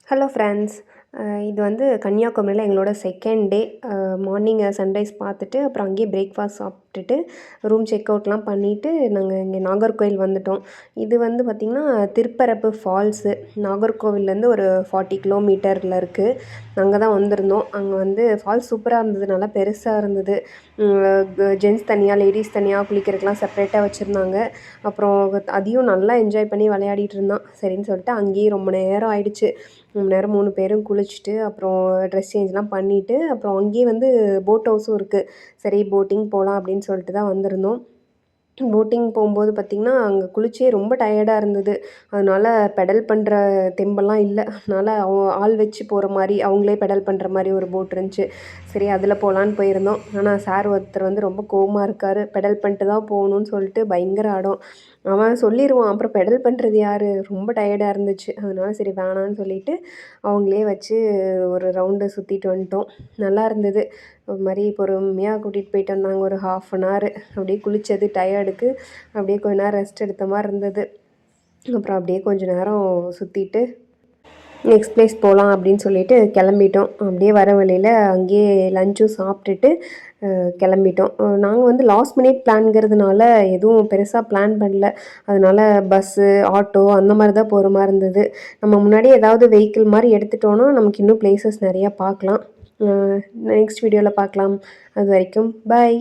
Hello friends. இது வந்து கன்னியாகுமரியில் எங்களோட செகண்ட் டே. மார்னிங் சன்ரைஸ் பார்த்துட்டு அப்புறம் அங்கேயே பிரேக்ஃபாஸ்ட் சாப்பிட்டுட்டு ரூம் செக் அவுட்லாம் பண்ணிவிட்டு நாங்கள் இங்கே நாகர்கோவில் வந்துட்டோம். இது வந்து பார்த்திங்கன்னா திருப்பரப்பு ஃபால்ஸு. நாகர்கோவில்லேருந்து ஒரு 40 கிலோமீட்டரில் இருக்குது. அங்கே தான் வந்திருந்தோம். அங்கே வந்து ஃபால்ஸ் சூப்பராக இருந்தது, நல்லா பெருசாக இருந்தது. ஜென்ட்ஸ் தனியாக, லேடிஸ் தனியாக குளிக்கிறதுக்கெலாம் செப்பரேட்டாக வச்சுருந்தாங்க. அப்புறம் அதையும் நல்லா என்ஜாய் பண்ணி விளையாடிட்டு இருந்தான். சரின்னு சொல்லிட்டு அங்கேயே ரொம்ப நேரம் ஆயிடுச்சு. ரொம்ப நேரம் 3 பேரும் குளிச்சுட்டு அப்புறம் ட்ரெஸ் சேஞ்ச்லாம் பண்ணிவிட்டு அப்புறம் அங்கேயே வந்து போட் ஹவுஸும் இருக்குது. சரி போட்டிங் போகலாம் அப்படின்னு சொல்லிட்டு தான் வந்திருந்தோம். போட்டிங் போகும்போது பார்த்திங்கன்னா அங்கே குளிச்சே ரொம்ப டயர்டாக இருந்தது. அதனால் பெடல் பண்ணுற தெம்பெல்லாம் இல்லை. அதனால் ஆள் வச்சு போகிற மாதிரி அவங்களே பெடல் பண்ணுற மாதிரி ஒரு போட் இருந்துச்சு. சரி அதில் போகலான்னு போயிருந்தோம். ஆனால் சார் ஒருத்தர் வந்து ரொம்ப கோவமாக இருக்கார். பெடல் பண்ணிட்டு தான் போகணுன்னு சொல்லிட்டு பயங்கர ஆடம். அவன் சொல்லிடுவான், அப்புறம் பெடல் பண்ணுறது யார், ரொம்ப டயர்டாக இருந்துச்சு. அதனால சரி வேணான்னு சொல்லிவிட்டு அவங்களே வச்சு ஒரு ரவுண்டு சுற்றிட்டு வந்துட்டோம். நல்லா இருந்தது. ஒரு மாதிரி பொறுமையாக கூட்டிகிட்டு போயிட்டு வந்தாங்க. ஒரு 1/2 அன் ஹவர் அப்படியே குளித்தது டயர்டுக்கு அப்படியே கொஞ்ச நேரம் ரெஸ்ட் எடுத்த மாதிரி இருந்தது. அப்புறம் அப்படியே கொஞ்சம் நேரம் சுற்றிட்டு நெக்ஸ்ட் பிளேஸ் போகலாம் அப்படின்னு சொல்லிட்டு கிளம்பிட்டோம். அப்படியே வர வழியில் அங்கேயே லஞ்சும் சாப்பிட்டுட்டு கிளம்பிட்டோம். நாங்கள் வந்து லாஸ்ட் மினிட் பிளான்ங்கிறதுனால எதுவும் பெருசாக பிளான் பண்ணல. அதனால் பஸ்ஸு, ஆட்டோ அந்த மாதிரி தான் போகிற மாதிரி இருந்தது. நம்ம முன்னாடியே ஏதாவது வெஹிக்கிள் மாதிரி எடுத்துட்டோன்னா நமக்கு இன்னும் பிளேசஸ் நிறையா பார்க்கலாம். நெக்ஸ்ட் வீடியோவில் பார்க்கலாம். அது வரைக்கும் பாய்.